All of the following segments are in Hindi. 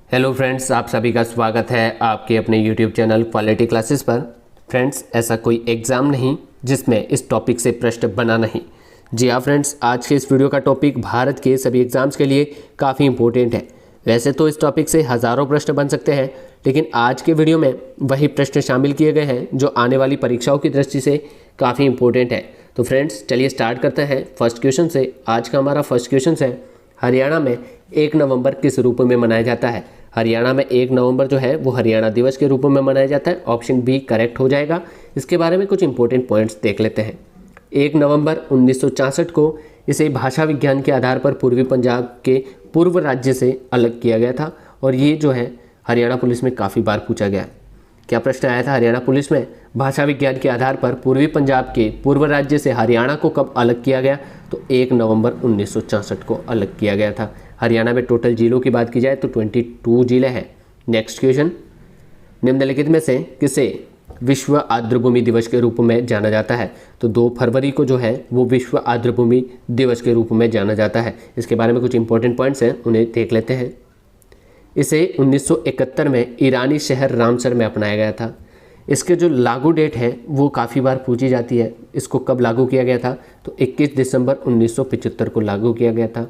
हेलो फ्रेंड्स, आप सभी का स्वागत है आपके अपने यूट्यूब चैनल क्वालिटी क्लासेस पर। फ्रेंड्स, ऐसा कोई एग्ज़ाम नहीं जिसमें इस टॉपिक से प्रश्न बना नहीं। जी हाँ फ्रेंड्स, आज के इस वीडियो का टॉपिक भारत के सभी एग्ज़ाम्स के लिए काफ़ी इंपॉर्टेंट है। वैसे तो इस टॉपिक से हज़ारों प्रश्न बन सकते हैं, लेकिन आज के वीडियो में वही प्रश्न शामिल किए गए हैं जो आने वाली परीक्षाओं की दृष्टि से काफ़ी इंपॉर्टेंट है। तो फ्रेंड्स चलिए स्टार्ट करते हैं फर्स्ट क्वेश्चन से। आज का हमारा फर्स्ट क्वेश्चन है, हरियाणा में 1 नवंबर किस रूप में मनाया जाता है। हरियाणा में 1 नवंबर जो है वो हरियाणा दिवस के रूप में मनाया जाता है। ऑप्शन बी करेक्ट हो जाएगा। इसके बारे में कुछ इंपॉर्टेंट पॉइंट्स देख लेते हैं। 1 नवंबर 1964 को इसे भाषा विज्ञान के आधार पर पूर्वी पंजाब के पूर्व राज्य से अलग किया गया था और ये जो है हरियाणा पुलिस में काफ़ी बार पूछा गया है। क्या प्रश्न आया था हरियाणा पुलिस में, भाषा विज्ञान के आधार पर पूर्वी पंजाब के पूर्व राज्य से हरियाणा को कब अलग किया गया, तो 1 नवंबर 1964 को अलग किया गया था। हरियाणा में टोटल जिलों की बात की जाए तो 22 जिले हैं। नेक्स्ट क्वेश्चन, निम्नलिखित में से किसे विश्व आर्द्रभूमि दिवस के रूप में जाना जाता है। तो 2 फरवरी को जो है वो विश्व आर्द्रभूमि दिवस के रूप में जाना जाता है। इसके बारे में कुछ इंपॉर्टेंट पॉइंट्स हैं, उन्हें देख लेते हैं। इसे 1971 में ईरानी शहर रामसर में अपनाया गया था। इसके जो लागू डेट है वो काफ़ी बार पूछी जाती है। इसको कब लागू किया गया था, तो 21 दिसंबर 1975 को लागू किया गया था।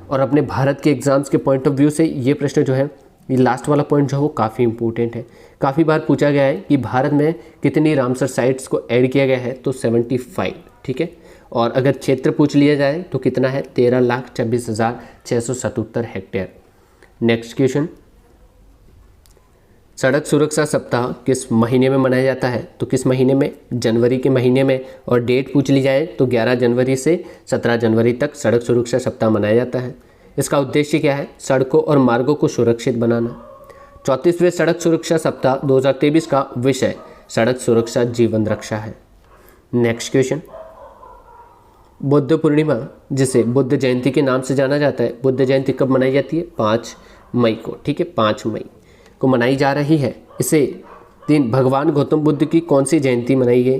और अपने भारत के एग्ज़ाम्स के पॉइंट ऑफ व्यू से ये प्रश्न जो है, ये लास्ट वाला पॉइंट जो है वो काफ़ी इंपॉर्टेंट है। काफ़ी बार पूछा गया है कि भारत में कितनी रामसर साइट्स को ऐड किया गया है, तो 75, ठीक है। और अगर क्षेत्र पूछ लिया जाए तो कितना है, 13,26,677 हेक्टेयर। नेक्स्ट क्वेश्चन, सड़क सुरक्षा सप्ताह किस महीने में मनाया जाता है, तो किस महीने में, जनवरी के महीने में। और डेट पूछ ली जाए तो 11 जनवरी से 17 जनवरी तक सड़क सुरक्षा सप्ताह मनाया जाता है। इसका उद्देश्य क्या है, सड़कों और मार्गों को सुरक्षित बनाना। 34वें सड़क सुरक्षा सप्ताह 2023 का विषय सड़क सुरक्षा जीवन रक्षा है। नेक्स्ट क्वेश्चन, बुद्ध पूर्णिमा जिसे बुद्ध जयंती के नाम से जाना जाता है, बुद्ध जयंती कब मनाई जाती है, 5 मई को, ठीक है, 5 मई को मनाई जा रही है। इसे दिन भगवान गौतम बुद्ध की कौन सी जयंती मनाई गई,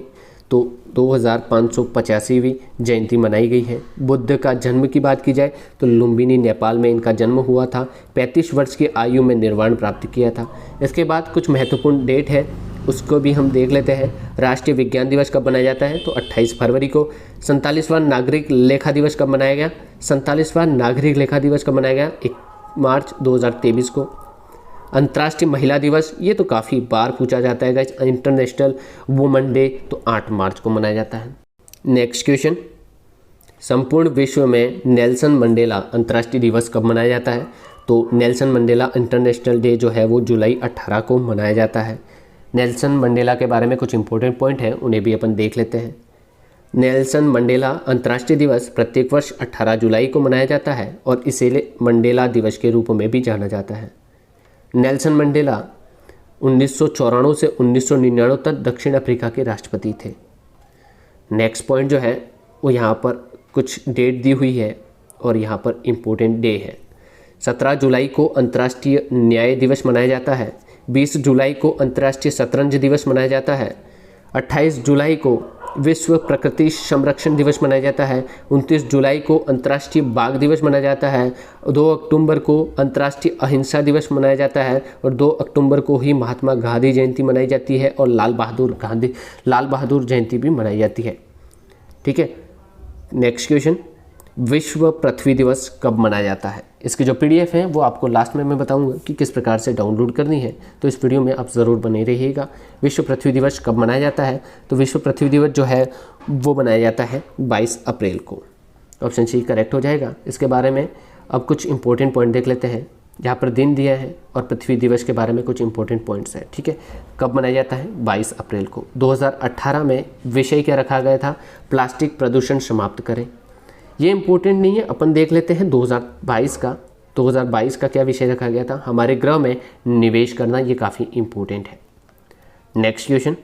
तो 2585वीं जयंती मनाई गई है। बुद्ध का जन्म की बात की जाए तो लुम्बिनी नेपाल में इनका जन्म हुआ था। 35 वर्ष की आयु में निर्वाण प्राप्त किया था। इसके बाद कुछ महत्वपूर्ण डेट है, उसको भी हम देख लेते हैं। राष्ट्रीय विज्ञान दिवस कब मनाया जाता है, तो 28 फरवरी को। 47वां नागरिक लेखा दिवस कब मनाया गया, 47वां नागरिक लेखा दिवस कब मनाया गया, 1 मार्च 2023 को। अंतर्राष्ट्रीय महिला दिवस, ये तो काफ़ी बार पूछा जाता है गाइस। इंटरनेशनल वुमेन डे तो 8 मार्च को मनाया जाता है। नेक्स्ट क्वेश्चन, संपूर्ण विश्व में नेल्सन मंडेला अंतर्राष्ट्रीय दिवस कब मनाया जाता है, तो नेल्सन मंडेला इंटरनेशनल डे जो है वो जुलाई 18 को मनाया जाता है। नेल्सन मंडेला के बारे में कुछ इंपॉर्टेंट पॉइंट हैं, उन्हें भी अपन देख लेते हैं। नेल्सन मंडेला अंतर्राष्ट्रीय दिवस प्रत्येक वर्ष 18 जुलाई को मनाया जाता है और इसे मंडेला दिवस के रूप में भी जाना जाता है। नेल्सन मंडेला 1994 से 1999 तक दक्षिण अफ्रीका के राष्ट्रपति थे। नेक्स्ट पॉइंट जो है वो यहाँ पर कुछ डेट दी हुई है और यहाँ पर इम्पोर्टेंट डे है। 17 जुलाई को अंतर्राष्ट्रीय न्याय दिवस मनाया जाता है। 20 जुलाई को अंतर्राष्ट्रीय शतरंज दिवस मनाया जाता है। 28 जुलाई को विश्व प्रकृति संरक्षण दिवस मनाया जाता है। 29 जुलाई को अंतर्राष्ट्रीय बाघ दिवस मनाया जाता है। 2 अक्टूबर को अंतर्राष्ट्रीय अहिंसा दिवस मनाया जाता है और 2 अक्टूबर को ही महात्मा गांधी जयंती मनाई जाती है और लाल बहादुर जयंती भी मनाई जाती है, ठीक है। नेक्स्ट क्वेश्चन, विश्व पृथ्वी दिवस कब मनाया जाता है। इसकी जो PDF है वो आपको लास्ट में मैं बताऊंगा कि किस प्रकार से डाउनलोड करनी है, तो इस वीडियो में आप ज़रूर बने रहिएगा। विश्व पृथ्वी दिवस कब मनाया जाता है, तो विश्व पृथ्वी दिवस जो है वो मनाया जाता है 22 अप्रैल को। ऑप्शन सी करेक्ट हो जाएगा। इसके बारे में अब कुछ इंपॉर्टेंट पॉइंट देख लेते हैं। यहाँ पर दिन दिया है और पृथ्वी दिवस के बारे में कुछ इंपॉर्टेंट पॉइंट्स हैं, ठीक है। कब मनाया जाता है, 22 अप्रैल को। 2018 में विषय क्या रखा गया था, प्लास्टिक प्रदूषण समाप्त करें। ये इंपॉर्टेंट नहीं है, अपन देख लेते हैं 2022 का। 2022 का क्या विषय रखा गया था, हमारे ग्रह में निवेश करना, ये काफ़ी इंपॉर्टेंट है। नेक्स्ट क्वेश्चन,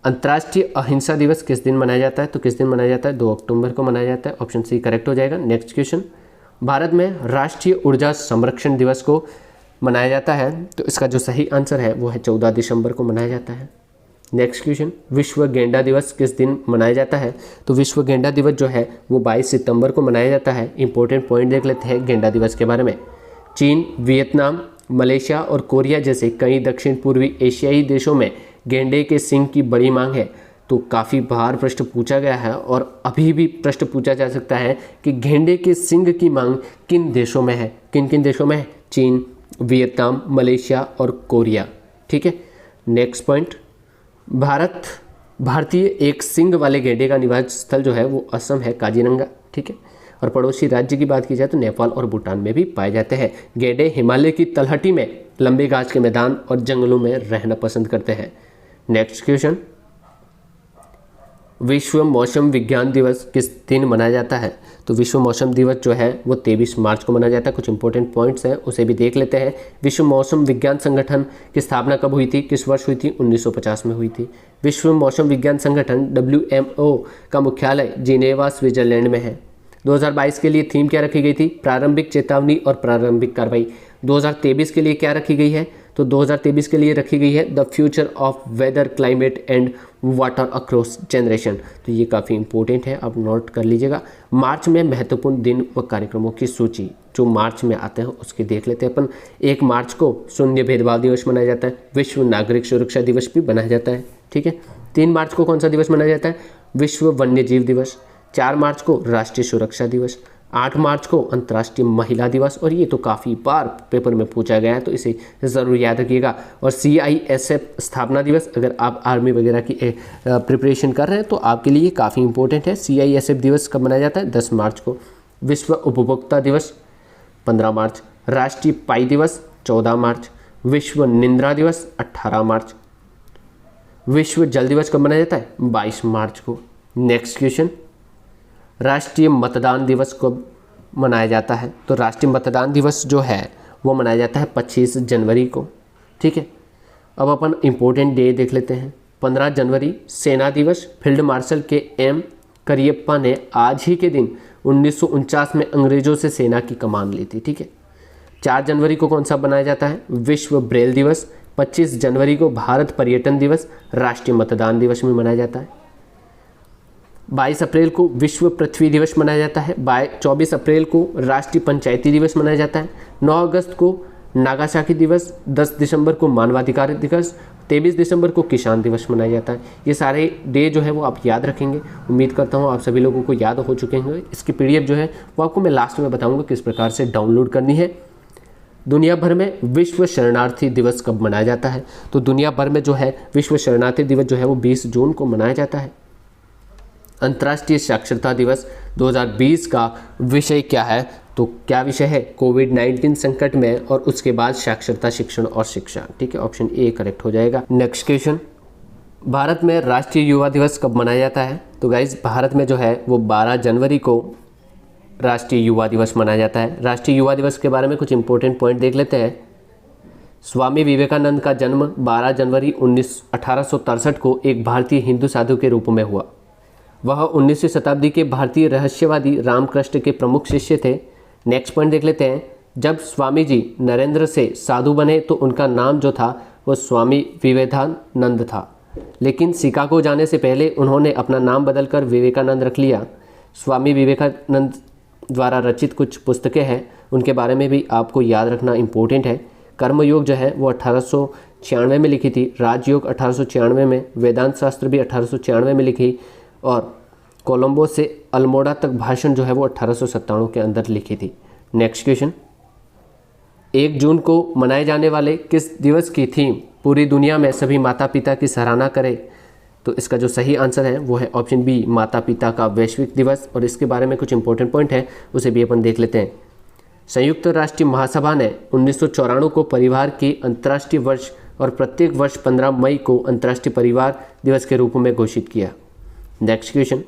अंतर्राष्ट्रीय अहिंसा दिवस किस दिन मनाया जाता है, तो किस दिन मनाया जाता है, 2 अक्टूबर को मनाया जाता है। ऑप्शन सी करेक्ट हो जाएगा। नेक्स्ट क्वेश्चन, भारत में राष्ट्रीय ऊर्जा संरक्षण दिवस को मनाया जाता है, तो इसका जो सही आंसर है वो है 14 दिसंबर को मनाया जाता है। नेक्स्ट क्वेश्चन, विश्व गेंडा दिवस किस दिन मनाया जाता है, तो विश्व गेंडा दिवस जो है वो 22 सितंबर को मनाया जाता है। इंपॉर्टेंट पॉइंट देख लेते हैं गेंडा दिवस के बारे में। चीन, वियतनाम, मलेशिया और कोरिया जैसे कई दक्षिण पूर्वी एशियाई देशों में गेंडे के सींग की बड़ी मांग है। तो काफ़ी बार प्रश्न पूछा गया है और अभी भी प्रश्न पूछा जा सकता है कि गेंडे के सींग की मांग किन देशों में है, किन किन देशों में है? चीन, वियतनाम, मलेशिया और कोरिया। ठीक है। नेक्स्ट पॉइंट, भारतीय एक सींग वाले गेंडे का निवास स्थल जो है वो असम है, काजीरंगा। ठीक है। और पड़ोसी राज्य की बात की जाए तो नेपाल और भूटान में भी पाए जाते हैं। गेंडे हिमालय की तलहटी में लंबे घास के मैदान और जंगलों में रहना पसंद करते हैं। नेक्स्ट क्वेश्चन, विश्व मौसम विज्ञान दिवस किस दिन मनाया जाता है? तो विश्व मौसम दिवस जो है वो 23 मार्च को मनाया जाता है। कुछ इंपॉर्टेंट पॉइंट्स हैं, उसे भी देख लेते हैं। विश्व मौसम विज्ञान संगठन की स्थापना कब हुई थी, किस वर्ष हुई थी? 1950 में हुई थी। विश्व मौसम विज्ञान संगठन WMO का मुख्यालय जिनेवा, स्विट्जरलैंड में है। 2022 के लिए थीम क्या रखी गई थी? प्रारंभिक चेतावनी और प्रारंभिक कार्रवाई। 2023 के लिए क्या रखी गई है? तो 2023 के लिए रखी गई है the future of weather, climate and water across generation. तो ये काफ़ी इंपॉर्टेंट है, आप नोट कर लीजिएगा। मार्च में महत्वपूर्ण दिन व कार्यक्रमों की सूची जो मार्च में आते हैं उसकी देख लेते हैं अपन। 1 मार्च को शून्य भेदभाव दिवस मनाया जाता है। विश्व नागरिक सुरक्षा दिवस भी मनाया जाता है। ठीक है। 3 मार्च को कौन सा दिवस मनाया जाता है? विश्व वन्य जीव दिवस। 4 मार्च को राष्ट्रीय सुरक्षा दिवस। 8 मार्च को अंतर्राष्ट्रीय महिला दिवस। और ये तो काफ़ी बार पेपर में पूछा गया है तो इसे ज़रूर याद रखिएगा। और CISF स्थापना दिवस, अगर आप आर्मी वगैरह की प्रिपरेशन कर रहे हैं तो आपके लिए काफ़ी इंपॉर्टेंट है। CISF दिवस कब मनाया जाता है? 10 मार्च को। विश्व उपभोक्ता दिवस 15 मार्च। राष्ट्रीय पाई दिवस 14 मार्च। विश्व निंद्रा दिवस 18 मार्च। विश्व जल दिवस कब मनाया जाता है? 22 मार्च को। नेक्स्ट क्वेश्चन, राष्ट्रीय मतदान दिवस कब मनाया जाता है? तो राष्ट्रीय मतदान दिवस जो है वो मनाया जाता है 25 जनवरी को। ठीक है। अब अपन इम्पोर्टेंट डे देख लेते हैं। 15 जनवरी सेना दिवस। फील्ड मार्शल KM करियप्पा ने आज ही के दिन 1949 में अंग्रेजों से सेना की कमान ली थी। ठीक है। 4 जनवरी को कौन सा मनाया जाता है? विश्व ब्रेल दिवस। 25 जनवरी को भारत पर्यटन दिवस, राष्ट्रीय मतदान दिवस में मनाया जाता है। 22 अप्रैल को विश्व पृथ्वी दिवस मनाया जाता है। 24 अप्रैल को राष्ट्रीय पंचायती दिवस मनाया जाता है। 9 अगस्त को नागासाकी दिवस। 10 दिसंबर को मानवाधिकार दिवस। 23 दिसंबर को किसान दिवस मनाया जाता है। ये सारे डे जो है वो आप याद रखेंगे। उम्मीद करता हूँ आप सभी लोगों को याद हो चुके होंगे। इसकी PDF जो है वो आपको मैं लास्ट में बताऊँगा किस प्रकार से डाउनलोड करनी है। दुनिया भर में विश्व शरणार्थी दिवस कब मनाया जाता है? तो दुनिया भर में जो है विश्व शरणार्थी दिवस जो है वो 20 जून को मनाया जाता है। अंतर्राष्ट्रीय साक्षरता दिवस 2020 का विषय क्या है? तो क्या विषय है? कोविड-19 संकट में और उसके बाद साक्षरता, शिक्षण और शिक्षा। ठीक है। ऑप्शन A करेक्ट हो जाएगा। नेक्स्ट क्वेश्चन, भारत में राष्ट्रीय युवा दिवस कब मनाया जाता है? तो गाइज भारत में जो है वो 12 जनवरी को राष्ट्रीय युवा दिवस मनाया जाता है। राष्ट्रीय युवा दिवस के बारे में कुछ इंपॉर्टेंट पॉइंट देख लेते हैं। स्वामी विवेकानंद का जन्म 12 जनवरी 1863 को एक भारतीय हिंदू साधु के रूप में हुआ। वह 19वीं शताब्दी के भारतीय रहस्यवादी रामकृष्ण के प्रमुख शिष्य थे। नेक्स्ट पॉइंट देख लेते हैं। जब स्वामी जी नरेंद्र से साधु बने तो उनका नाम जो था वो स्वामी विवेकानंद था, लेकिन शिकागो जाने से पहले उन्होंने अपना नाम बदलकर विवेकानंद रख लिया। स्वामी विवेकानंद द्वारा रचित कुछ पुस्तकें हैं, उनके बारे में भी आपको याद रखना इम्पोर्टेंट है। कर्मयोग जो है वो 1896 में लिखी थी। राजयोग 1896 में। वेदांत शास्त्र भी 1896 में लिखी। और कोलंबो से अल्मोड़ा तक भाषण जो है वो 1897 के अंदर लिखी थी। नेक्स्ट क्वेश्चन, 1 जून को मनाए जाने वाले किस दिवस की थीम पूरी दुनिया में सभी माता पिता की सराहना करें? तो इसका जो सही आंसर है वो है ऑप्शन B, माता पिता का वैश्विक दिवस। और इसके बारे में कुछ इंपॉर्टेंट पॉइंट है, उसे भी अपन देख लेते हैं। संयुक्त राष्ट्र महासभा ने 1994 को परिवार के अंतर्राष्ट्रीय वर्ष और प्रत्येक वर्ष 15 मई को अंतर्राष्ट्रीय परिवार दिवस के रूप में घोषित किया। नेक्स्ट क्वेश्चन,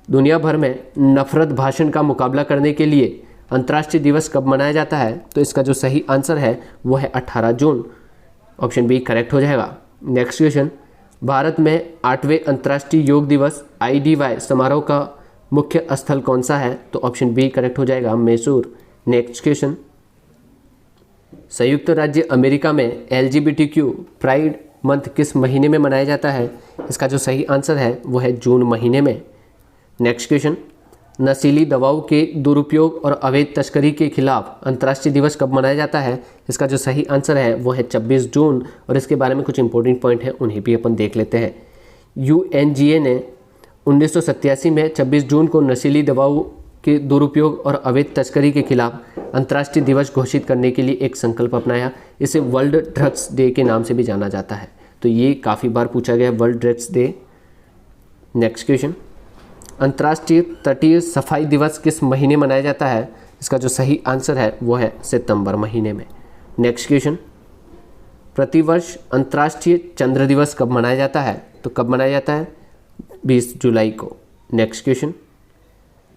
दुनिया भर में नफरत भाषण का मुकाबला करने के लिए अंतर्राष्ट्रीय दिवस कब मनाया जाता है? तो इसका जो सही आंसर है वो है 18 जून। ऑप्शन B करेक्ट हो जाएगा। नेक्स्ट क्वेश्चन, भारत में 8वें अंतर्राष्ट्रीय योग दिवस IDY समारोह का मुख्य स्थल कौन सा है? तो ऑप्शन B करेक्ट हो जाएगा, मैसूर। नेक्स्ट क्वेश्चन, संयुक्त राज्य अमेरिका में LGBTQ प्राइड मंथ किस महीने में मनाया जाता है? इसका जो सही आंसर है वो है जून महीने में। नेक्स्ट क्वेश्चन, नशीली दवाओं के दुरुपयोग और अवैध तस्करी के खिलाफ अंतर्राष्ट्रीय दिवस कब मनाया जाता है? इसका जो सही आंसर है वो है 26 जून। और इसके बारे में कुछ इंपॉर्टेंट पॉइंट है, उन्हें भी अपन देख लेते हैं। UNGA ने 1987 में 26 जून को नशीली दवाओं के दुरुपयोग और अवैध तस्करी के खिलाफ अंतर्राष्ट्रीय दिवस घोषित करने के लिए एक संकल्प अपनाया। इसे वर्ल्ड ड्रग्स डे के नाम से भी जाना जाता है। तो ये काफ़ी बार पूछा गया है, world drugs day. Next question, अंतर्राष्ट्रीय तटीय सफाई दिवस किस महीने मनाया जाता है? इसका जो सही आंसर है वो है सितंबर महीने में। नेक्स्ट क्वेश्चन, प्रतिवर्ष अंतर्राष्ट्रीय चंद्र दिवस कब मनाया जाता है? तो कब मनाया जाता है? 20 जुलाई को। नेक्स्ट क्वेश्चन,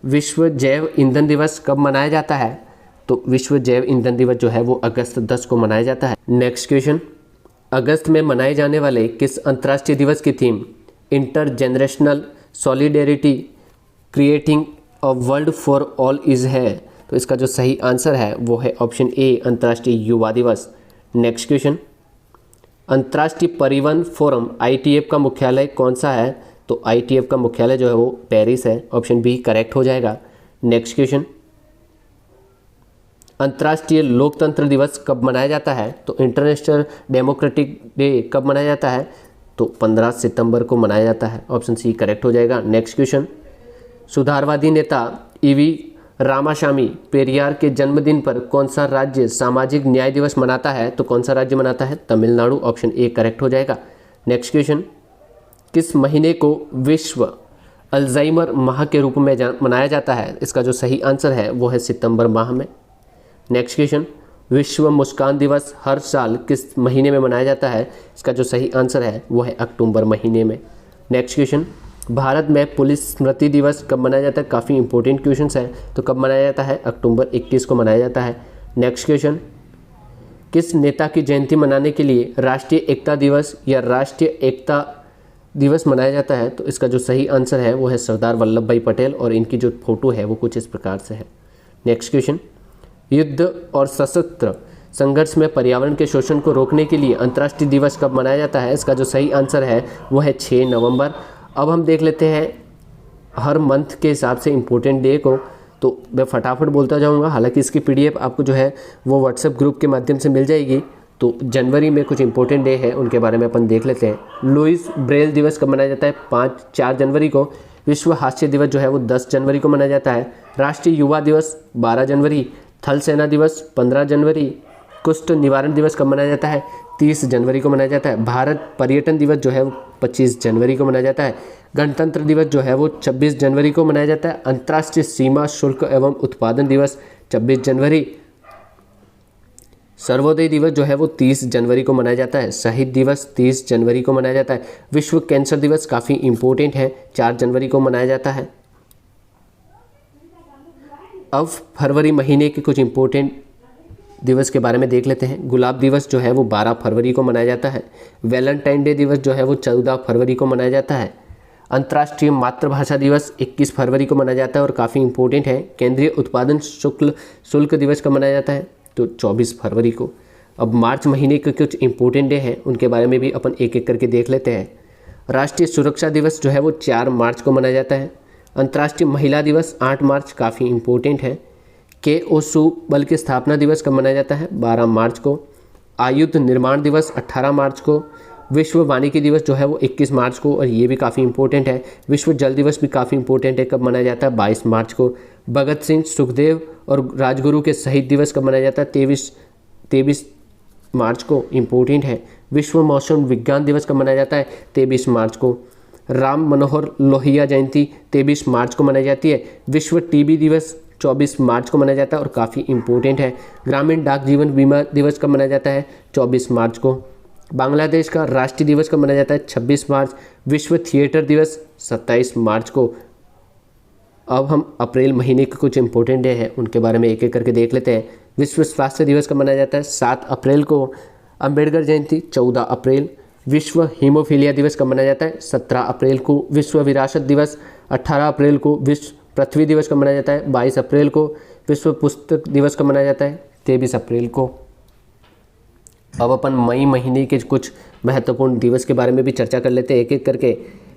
विश्व जैव ईंधन दिवस कब मनाया जाता है? तो विश्व जैव ईंधन दिवस जो है वो अगस्त 10 को मनाया जाता है। नेक्स्ट क्वेश्चन, अगस्त में मनाए जाने वाले किस अंतर्राष्ट्रीय दिवस की theme inter generational solidarity creating a world for all is है? तो इसका जो सही आंसर है वो है ऑप्शन ए, अंतर्राष्ट्रीय युवा दिवस। नेक्स्ट क्वेश्चन, अंतर्राष्ट्रीय परिवहन फोरम ITF का मुख्यालय कौन सा है? तो ITF का मुख्यालय जो है वो पेरिस है। ऑप्शन बी करेक्ट हो जाएगा। नेक्स्ट क्वेश्चन, अंतर्राष्ट्रीय लोकतंत्र दिवस कब मनाया जाता है? तो इंटरनेशनल डेमोक्रेटिक डे कब मनाया जाता है? तो 15 सितंबर को मनाया जाता है। ऑप्शन सी करेक्ट हो जाएगा। नेक्स्ट क्वेश्चन, सुधारवादी नेता EV रामास्वामी पेरियार के जन्मदिन पर कौन सा राज्य सामाजिक न्याय दिवस मनाता है? तो कौन सा राज्य मनाता है? तमिलनाडु। ऑप्शन ए करेक्ट हो जाएगा। नेक्स्ट क्वेश्चन, किस महीने को विश्व अल्जाइमर माह के रूप में मनाया जाता है? इसका जो सही आंसर है वो है सितंबर माह में। नेक्स्ट क्वेश्चन, विश्व मुस्कान दिवस हर साल किस महीने में मनाया जाता है? इसका जो सही आंसर है वो है अक्टूबर महीने में। नेक्स्ट क्वेश्चन, भारत में पुलिस स्मृति दिवस कब मनाया जाता है? काफ़ी इंपॉर्टेंट क्वेश्चंस हैं। तो कब मनाया जाता है? अक्टूबर 21 को मनाया जाता है। नेक्स्ट क्वेश्चन, किस नेता की जयंती मनाने के लिए राष्ट्रीय एकता दिवस या राष्ट्रीय एकता दिवस मनाया जाता है? तो इसका जो सही आंसर है वो है सरदार वल्लभ भाई पटेल। और इनकी जो फोटो है वो कुछ इस प्रकार से है। नेक्स्ट क्वेश्चन, युद्ध और सशस्त्र संघर्ष में पर्यावरण के शोषण को रोकने के लिए अंतर्राष्ट्रीय दिवस कब मनाया जाता है? इसका जो सही आंसर है वो है 6 नवंबर। अब हम देख लेते हैं हर मंथ के हिसाब से इम्पोर्टेंट डे को। तो मैं फटाफट बोलता जाऊंगा, हालांकि इसकी PDF आपको जो है वो व्हाट्सएप ग्रुप के माध्यम से मिल जाएगी। तो जनवरी में कुछ इंपॉर्टेंट डे है, उनके बारे में अपन देख लेते हैं। लुईस ब्रेल दिवस कब मनाया जाता है? 4 जनवरी को। विश्व हास्य दिवस जो है वो 10 जनवरी को मनाया जाता है। राष्ट्रीय युवा दिवस 12 जनवरी। थल सेना दिवस 15 जनवरी। कुष्ठ निवारण दिवस कब मनाया जाता है? 30 जनवरी को मनाया जाता है। भारत पर्यटन दिवस जो है वो 25 जनवरी को मनाया जाता है। गणतंत्र दिवस जो है वो 26 जनवरी को मनाया जाता है। अंतर्राष्ट्रीय सीमा शुल्क एवं उत्पादन दिवस 26 जनवरी। सर्वोदय दिवस जो है वो 30 जनवरी को मनाया जाता है। शहीद दिवस 30 जनवरी को मनाया जाता है। विश्व कैंसर दिवस काफ़ी इंपॉर्टेंट है, 4 जनवरी को मनाया जाता है। अब फरवरी महीने के कुछ इंपॉर्टेंट दिवस के बारे में देख लेते हैं। गुलाब दिवस जो है वो 12 फरवरी को मनाया जाता है। वैलेंटाइन डे दिवस जो है वो 14 फरवरी को मनाया जाता है। अंतर्राष्ट्रीय मातृभाषा दिवस 21 फरवरी को मनाया जाता है और काफ़ी इंपॉर्टेंट है। केंद्रीय उत्पादन शुल्क दिवस कब मनाया जाता है? तो 24 फरवरी को। अब मार्च महीने के कुछ इंपॉर्टेंट डे हैं, उनके बारे में भी अपन एक एक करके देख लेते हैं। राष्ट्रीय सुरक्षा दिवस जो है वो 4 मार्च को मनाया जाता है। अंतर्राष्ट्रीय महिला दिवस 8 मार्च काफ़ी इंपॉर्टेंट है। KOSU बल की स्थापना दिवस कब मनाया जाता है? 12 मार्च को। आयुध निर्माण दिवस 18 मार्च को। विश्व वानिकी दिवस जो है वो 21 मार्च को, और ये भी काफ़ी इंपॉर्टेंट है। विश्व जल दिवस भी काफ़ी इंपॉर्टेंट है, कब मनाया जाता है? 22 मार्च को। भगत सिंह, सुखदेव और राजगुरु के शहीद दिवस कब मनाया जाता है? 23 मार्च को, इंपॉर्टेंट है। विश्व मौसम विज्ञान दिवस कब मनाया जाता है? 23 मार्च को। राम मनोहर लोहिया जयंती 23 मार्च को मनाई जाती है। विश्व TB दिवस 24 मार्च को मनाया जाता है और काफ़ी इंपॉर्टेंट है। ग्रामीण डाक जीवन बीमा दिवस कब मनाया जाता है? 24 मार्च को। बांग्लादेश का राष्ट्रीय दिवस कब मनाया जाता है? 26 मार्च। विश्व थिएटर दिवस 27 मार्च को। अब हम अप्रैल महीने के कुछ इंपॉर्टेंट डे हैं, उनके बारे में एक एक करके देख लेते हैं। विश्व स्वास्थ्य दिवस कब मनाया जाता है? 7 अप्रैल को। अंबेडकर जयंती 14 अप्रैल। विश्व हीमोफीलिया दिवस कब मनाया जाता है? 17 अप्रैल को। विश्व विरासत दिवस 18 अप्रैल को। विश्व पृथ्वी दिवस कब मनाया जाता है? 22 अप्रैल को। विश्व पुस्तक दिवस कब मनाया जाता है? 23 अप्रैल को। अब अपन मई महीने के कुछ महत्वपूर्ण दिवस के बारे में भी चर्चा कर लेते हैं एक एक करके।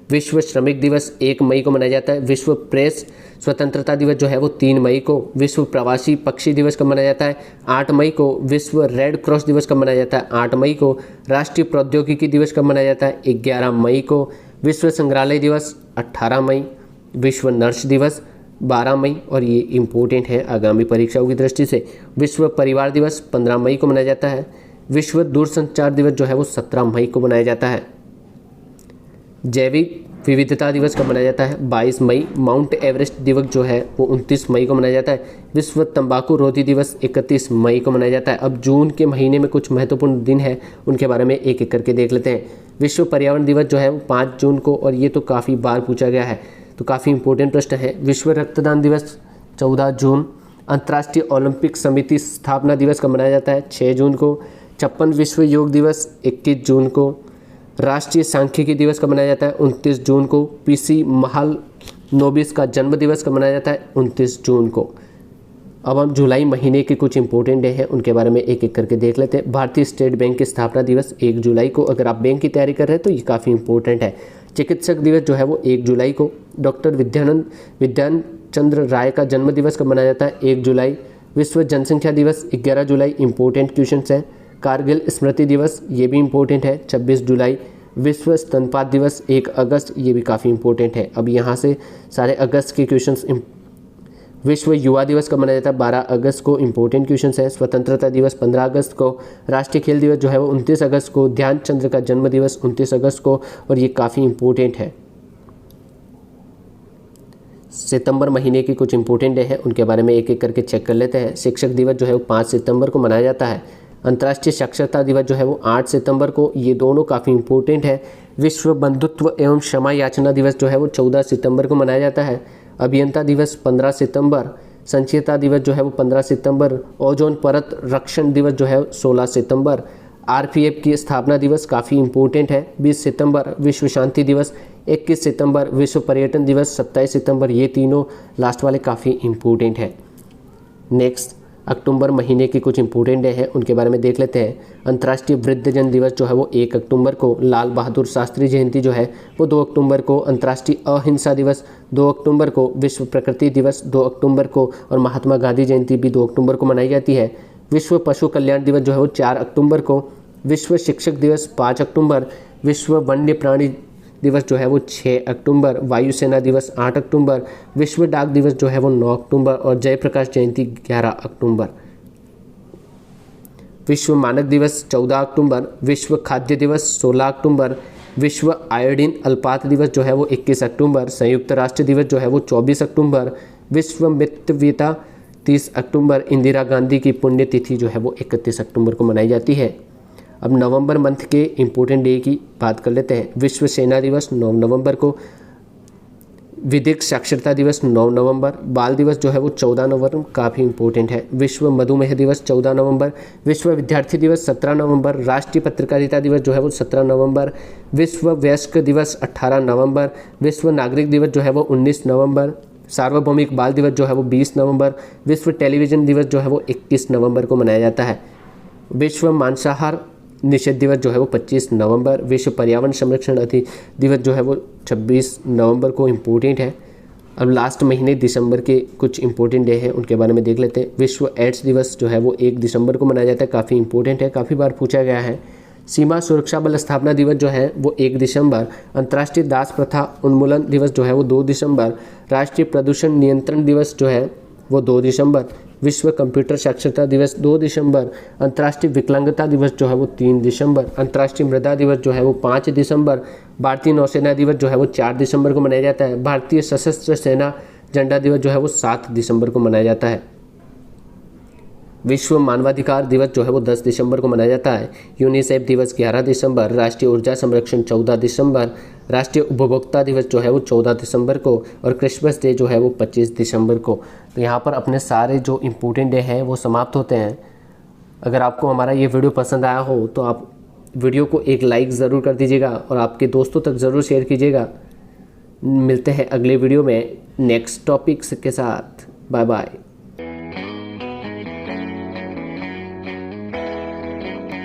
विश्व श्रमिक दिवस 1 मई को मनाया जाता है। विश्व प्रेस स्वतंत्रता दिवस जो है वो 3 मई को। विश्व प्रवासी पक्षी दिवस कब मनाया जाता है? 8 मई को। विश्व रेड क्रॉस दिवस कब मनाया जाता है? 8 मई को। राष्ट्रीय प्रौद्योगिकी दिवस कब मनाया जाता है? 11 मई को। विश्व संग्रहालय दिवस 18 मई। विश्व नर्स दिवस 12 मई, और ये इम्पोर्टेंट है आगामी परीक्षाओं की दृष्टि से। विश्व परिवार दिवस 15 मई को मनाया जाता है। विश्व दूरसंचार दिवस जो है वो 17 मई को मनाया जाता है। जैविक विविधता दिवस कब मनाया जाता है? 22 मई। माउंट एवरेस्ट दिवस जो है वो 29 मई को मनाया जाता है। विश्व तंबाकू रोधी दिवस 31 मई को मनाया जाता है। अब जून के महीने में कुछ महत्वपूर्ण दिन है, उनके बारे में एक एक करके देख लेते हैं। विश्व पर्यावरण दिवस जो है वो 5 जून को, और ये तो काफ़ी बार पूछा गया है, तो काफ़ी इंपॉर्टेंट प्रश्न है। विश्व रक्तदान दिवस 14 जून। अंतर्राष्ट्रीय ओलंपिक समिति स्थापना दिवस कब मनाया जाता है? 6 जून को। 56 विश्व योग दिवस 21 जून को। राष्ट्रीय सांख्यिकी दिवस कब मनाया जाता है? 29 जून को। पीसी महालनोबिस का जन्म दिवस कब मनाया जाता है? 29 जून को। अब हम जुलाई महीने के कुछ इंपॉर्टेंट डे हैं, उनके बारे में एक एक करके देख लेते हैं। भारतीय स्टेट बैंक की स्थापना दिवस 1 जुलाई को। अगर आप बैंक की तैयारी कर रहे हैं तो ये काफ़ी इंपॉर्टेंट है। चिकित्सक दिवस जो है वो 1 जुलाई को। डॉक्टर विद्यान चंद्र राय का जन्म दिवस कब मनाया जाता है? 1 जुलाई। विश्व जनसंख्या दिवस 11 जुलाई। इंपॉर्टेंट क्वेश्चन है। कारगिल स्मृति दिवस, ये भी इम्पोर्टेंट है, 26 जुलाई। विश्व स्तनपात दिवस 1 अगस्त, ये भी काफ़ी इंपॉर्टेंट है। अब यहाँ से सारे अगस्त के क्वेश्चंस। विश्व युवा दिवस कब मनाया जाता है? 12 अगस्त को। इंपॉर्टेंट क्वेश्चंस है। स्वतंत्रता दिवस 15 अगस्त को। राष्ट्रीय खेल दिवस जो है वो 29 अगस्त को। ध्यानचंद्र का जन्म दिवस 29 अगस्त को, और ये काफ़ी इंपॉर्टेंट है। सितंबर महीने की कुछ इंपॉर्टेंट डे हैं, उनके बारे में एक एक करके चेक कर लेते हैं। शिक्षक दिवस जो है वो 5 सितंबर को मनाया जाता है। अंतर्राष्ट्रीय साक्षरता दिवस जो है वो 8 सितंबर को। ये दोनों काफ़ी इंपॉर्टेंट है। विश्व बंधुत्व एवं क्षमा याचना दिवस जो है वो 14 सितंबर को मनाया जाता है। अभियंता दिवस 15 सितंबर। संचेता दिवस जो है वो 15 सितंबर। ओजोन परत रक्षण दिवस जो है 16 सितंबर। आरपीएफ की स्थापना दिवस काफ़ी इंपॉर्टेंट है, 20 सितंबर। विश्व शांति दिवस 21 सितंबर। विश्व पर्यटन दिवस 27 सितंबर। ये तीनों लास्ट वाले काफ़ी इंपॉर्टेंट है। नेक्स्ट अक्टूबर महीने की कुछ इंपॉर्टेंट डे हैं, उनके बारे में देख लेते हैं। अंतर्राष्ट्रीय वृद्धजन दिवस जो है वो 1 अक्टूबर को। लाल बहादुर शास्त्री जयंती जो है वो 2 अक्टूबर को। अंतर्राष्ट्रीय अहिंसा दिवस 2 अक्टूबर को। विश्व प्रकृति दिवस 2 अक्टूबर को, और महात्मा गांधी जयंती भी 2 अक्टूबर को मनाई जाती है। विश्व पशु कल्याण दिवस जो है वो 4 अक्टूबर को। विश्व शिक्षक दिवस 5 अक्टूबर। विश्व वन्य प्राणी दिवस जो है वो 6 अक्टूबर। वायुसेना दिवस 8 अक्टूबर। विश्व डाक दिवस जो है वो 9 अक्टूबर, और जयप्रकाश जयंती 11 अक्टूबर। विश्व मानक दिवस 14 अक्टूबर। विश्व खाद्य दिवस 16 अक्टूबर। विश्व आयोडीन अल्पात दिवस जो है वो 21 अक्टूबर। संयुक्त राष्ट्र दिवस जो है वो 24 अक्टूबर। विश्व मितव्ययिता 30 अक्टूबर। इंदिरा गांधी की पुण्यतिथि जो है वो 31 अक्टूबर को मनाई जाती है। अब नवंबर मंथ के इम्पोर्टेंट डे की बात कर लेते हैं। विश्व सेना दिवस 9 नवंबर को। विधिक साक्षरता दिवस 9 नवंबर। बाल दिवस जो है वो 14 नवंबर, काफ़ी इंपॉर्टेंट है। विश्व मधुमेह दिवस 14 नवंबर। विश्व विद्यार्थी दिवस 17 नवंबर। राष्ट्रीय पत्रकारिता दिवस जो है वो 17 नवंबर। विश्व वयस्क दिवस 18 नवंबर। विश्व नागरिक दिवस जो है वो 19 नवंबर। सार्वभौमिक बाल दिवस जो है वो 20 नवंबर। विश्व टेलीविज़न दिवस जो है वो 21 नवंबर को मनाया जाता है। विश्व मांसाहार निषेध दिवस जो है वो 25 नवंबर। विश्व पर्यावरण संरक्षण दिवस जो है वो 26 नवंबर को इम्पोर्टेंट है। अब लास्ट महीने दिसंबर के कुछ इंपॉर्टेंट डे हैं, उनके बारे में देख लेते हैं। विश्व एड्स दिवस जो है वो 1 दिसंबर को मनाया जाता है, काफ़ी इंपॉर्टेंट है, काफ़ी बार पूछा गया है। सीमा सुरक्षा बल स्थापना दिवस जो है वो 1 दिसंबर। अंतर्राष्ट्रीय दास प्रथा उन्मूलन दिवस जो है वो 2 दिसंबर। राष्ट्रीय प्रदूषण नियंत्रण दिवस जो है वो 2 दिसंबर। विश्व कंप्यूटर साक्षरता दिवस 2 दिसंबर। अंतर्राष्ट्रीय विकलांगता दिवस जो है वो 3 दिसंबर। अंतर्राष्ट्रीय मृदा दिवस जो है वो 5 दिसंबर। भारतीय नौसेना दिवस जो है वो 4 दिसंबर को मनाया जाता है। भारतीय सशस्त्र सेना झंडा दिवस जो है वो 7 दिसंबर को मनाया जाता है। विश्व मानवाधिकार दिवस जो है वो 10 दिसंबर को मनाया जाता है। यूनिसेफ दिवस 11 दिसंबर। राष्ट्रीय ऊर्जा संरक्षण 14 दिसंबर। राष्ट्रीय उपभोक्ता दिवस जो है वो 14 दिसंबर को, और क्रिसमस डे जो है वो 25 दिसंबर को। तो यहाँ पर अपने सारे जो इम्पोर्टेंट डे हैं वो समाप्त होते हैं। अगर आपको हमारा ये वीडियो पसंद आया हो तो आप वीडियो को एक लाइक ज़रूर कर दीजिएगा और आपके दोस्तों तक ज़रूर शेयर कीजिएगा। मिलते हैं अगले वीडियो में नेक्स्ट टॉपिक्स के साथ। Bye bye.